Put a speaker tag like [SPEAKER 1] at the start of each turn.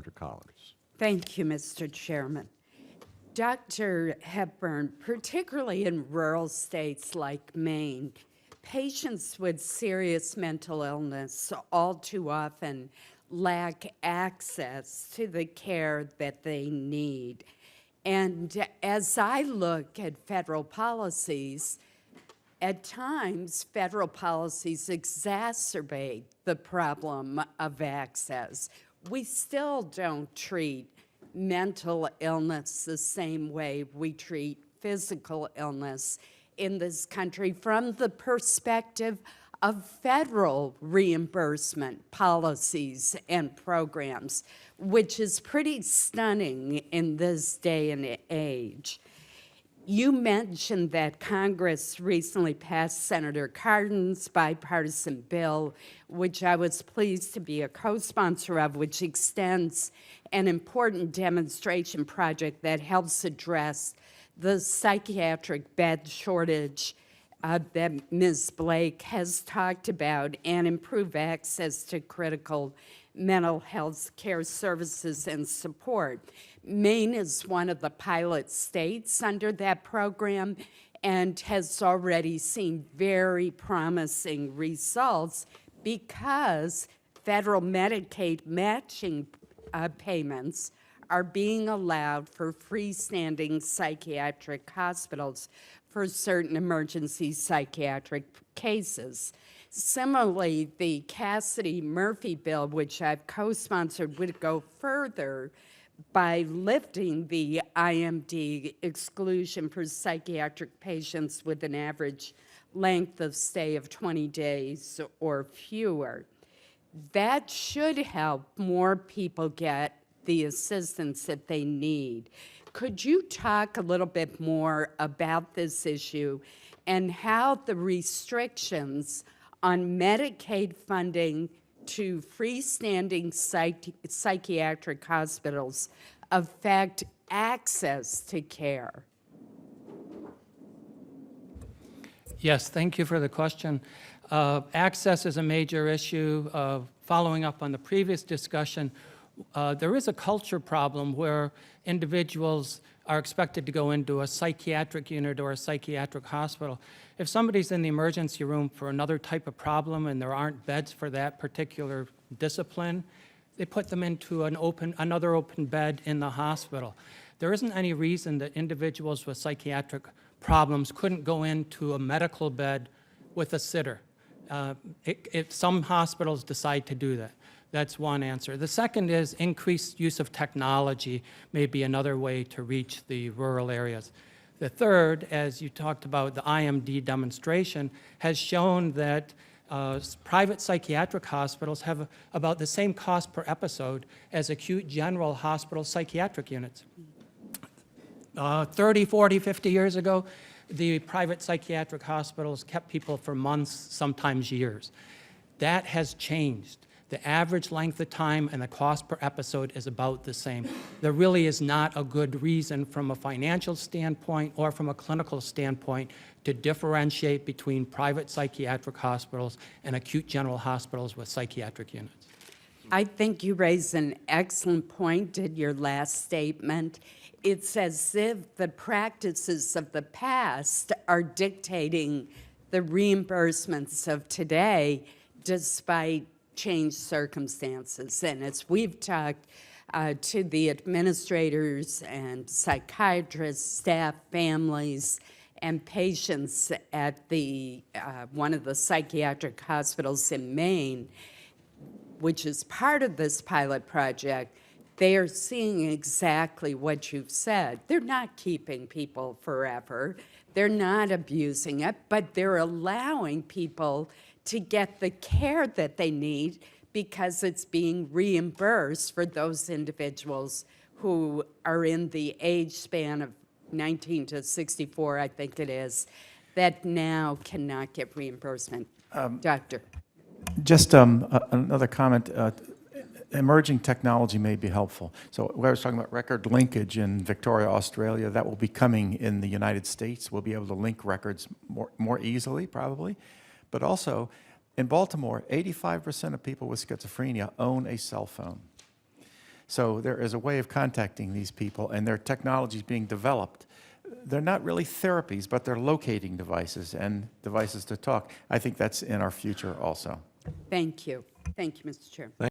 [SPEAKER 1] Senator Collins.
[SPEAKER 2] Thank you, Mr. Chairman. Dr. Hepburn, particularly in rural states like Maine, patients with serious mental illness all too often lack access to the care that they need. And as I look at federal policies, at times, federal policies exacerbate the problem of access. We still don't treat mental illness the same way we treat physical illness in this country from the perspective of federal reimbursement policies and programs, which is pretty stunning in this day and age. You mentioned that Congress recently passed Senator Cardin's bipartisan bill, which I was pleased to be a co-sponsor of, which extends an important demonstration project that helps address the psychiatric bed shortage that Ms. Blake has talked about and improve access to critical mental health care services and support. Maine is one of the pilot states under that program and has already seen very promising results because federal Medicaid matching payments are being allowed for freestanding psychiatric hospitals for certain emergency psychiatric cases. Similarly, the Cassidy-Murphy bill, which I've co-sponsored, would go further by lifting the IMD exclusion for psychiatric patients with an average length of stay of 20 days or fewer. That should help more people get the assistance that they need. Could you talk a little bit more about this issue and how the restrictions on Medicaid funding to freestanding psychiatric hospitals affect access to care?
[SPEAKER 3] Yes, thank you for the question. Access is a major issue. Following up on the previous discussion, there is a culture problem where individuals are expected to go into a psychiatric unit or a psychiatric hospital. If somebody's in the emergency room for another type of problem and there aren't beds for that particular discipline, they put them into another open bed in the hospital. There isn't any reason that individuals with psychiatric problems couldn't go into a medical bed with a sitter. Some hospitals decide to do that. That's one answer. The second is increased use of technology may be another way to reach the rural areas. The third, as you talked about, the IMD demonstration, has shown that private psychiatric hospitals have about the same cost per episode as acute general hospital psychiatric units. 30, 40, 50 years ago, the private psychiatric hospitals kept people for months, sometimes years. That has changed. The average length of time and the cost per episode is about the same. There really is not a good reason from a financial standpoint or from a clinical standpoint to differentiate between private psychiatric hospitals and acute general hospitals with psychiatric units.
[SPEAKER 2] I think you raised an excellent point in your last statement. It's as if the practices of the past are dictating the reimbursements of today despite changed circumstances. And as we've talked to the administrators and psychiatrists, staff, families, and patients at the one of the psychiatric hospitals in Maine, which is part of this pilot project, they are seeing exactly what you've said. They're not keeping people forever. They're not abusing it, but they're allowing people to get the care that they need because it's being reimbursed for those individuals who are in the age span of 19 to 64, I think it is, that now cannot get reimbursement. Doctor.
[SPEAKER 4] Just another comment. Emerging technology may be helpful. So I was talking about record linkage in Victoria, Australia. That will be coming in the United States. We'll be able to link records more easily, probably. But also, in Baltimore, 85% of people with schizophrenia own a cell phone. So there is a way of contacting these people, and their technology is being developed. They're not really therapies, but they're locating devices and devices to talk. I think that's in our future also.
[SPEAKER 2] Thank you. Thank you, Mr. Chairman.